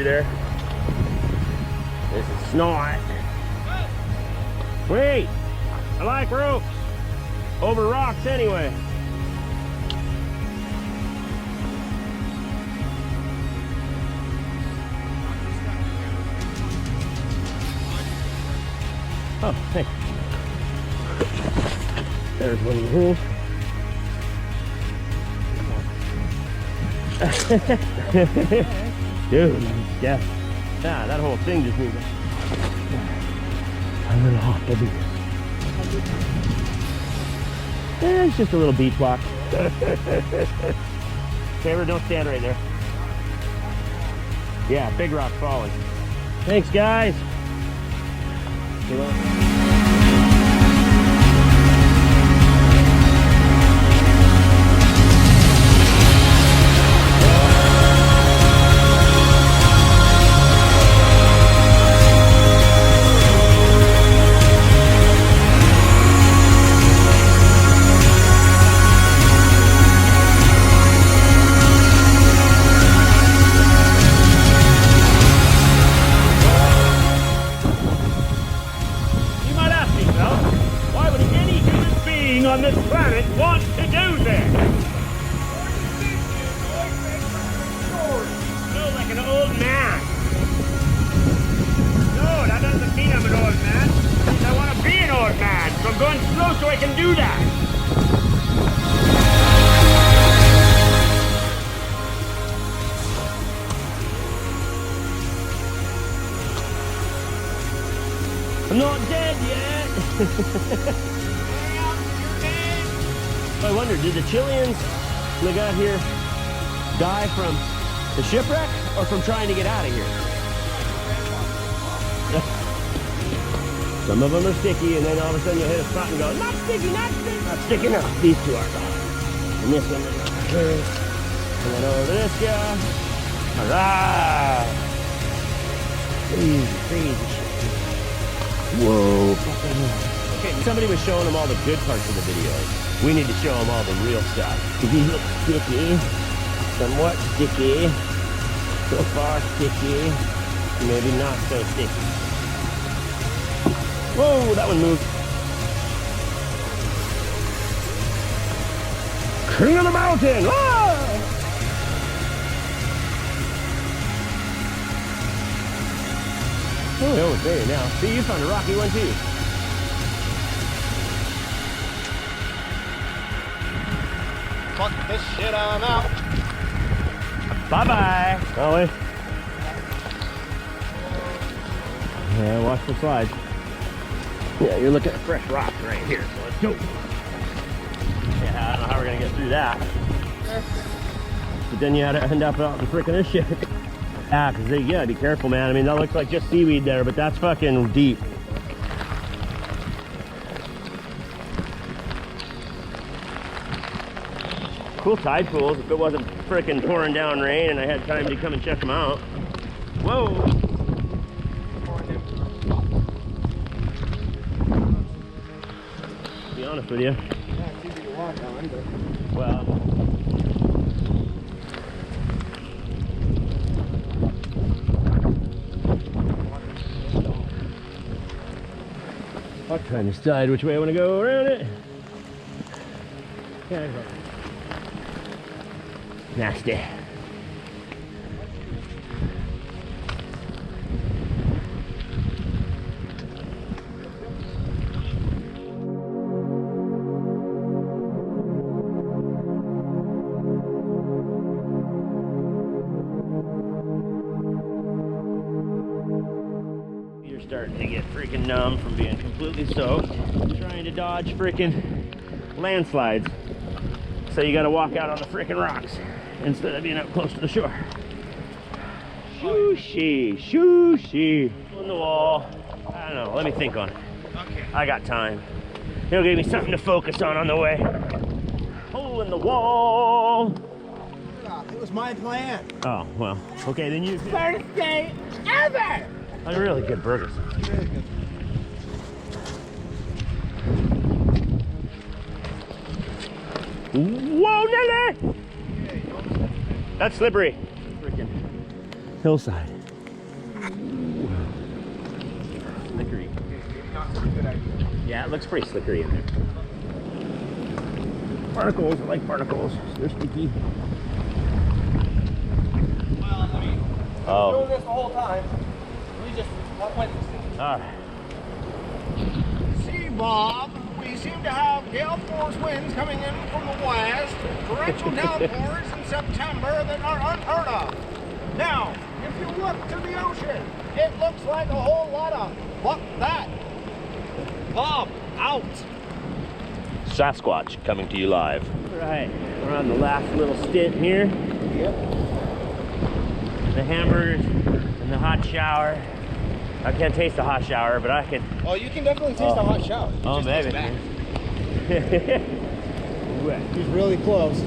through there. This is not. Wait! I like ropes. Over rocks anyway. Oh, hey. There's one of the rules. Dude, yeah. Nah, that whole thing just moved. A little hot, baby. Yeah, it's just a little beach walk. Favor, don't stand right there. Yeah, big rock falling. Thanks, guys. Good luck. On this planet want to do this? No, like an old man. No, that doesn't mean I'm an old man. It means I want to be an old man, so I'm going slow so I can do that. I'm not dead yet. I wonder, did the Chileans, when they got here, die from the shipwreck or from trying to get out of here? Some of them are sticky, and then all of a sudden you'll hit a spot and go, not sticky, not sticky. Not sticky enough. These two are. And this one, and then over to this guy. All right. Crazy, crazy shit. Whoa. Okay, somebody was showing them all the good parts of the videos. We need to show them all the real stuff. These look sticky, somewhat sticky, so far sticky, maybe not so sticky. Whoa, that one moved. King of the mountain! Ah! Oh, it's there now. See, you found a rocky one too. Fuck this shit, I'm out. Bye-bye. Ollie. Yeah, watch the slide. Yeah, you're looking at fresh rocks right here, so let's go. Yeah, I don't know how we're gonna get through that. But then you had to end up out in frickin' this shit. Yeah, because you gotta be careful, man. I mean, that looks like just seaweed there, but that's fucking deep. Cool tide pools if it wasn't frickin' pouring down rain and I had time to come and check them out. Whoa! To be honest with you. Yeah, it's easy to walk on, but... Well... I'm trying to decide which way I want to go around it. Yeah, nasty. You're starting to get freaking numb from being completely soaked. Trying to dodge freaking landslides. So you gotta walk out on the freaking rocks instead of being up close to the shore. Shooshy, shooshy. On the wall. I don't know, let me think on it. Okay. I got time. It'll give me something to focus on the way. Hole in the wall. It was my plan. Oh, well, okay, then you... First day ever! Oh, really good burgers. Really good. Whoa, Nelly! That's slippery. Freaking hillside. not a good idea. Yeah, it looks pretty slippery in there. Barnacles, I like barnacles. They're sticky. Well, I mean, Oh. doing this the whole time. We just went to see. Alright. See, Bob, we seem to have gale force winds coming in from the west, torrential downpours in September that are unheard of. Now, if you look to the ocean, it looks like a whole lot of fuck that. Bob, out. Sasquatch coming to you live. Alright, we're on the last little stint here. Yep. The hamburgers and the hot shower. I can't taste the hot shower, but I can. Oh, you can definitely taste the hot shower. It Oh, just goes maybe. back. He's really close.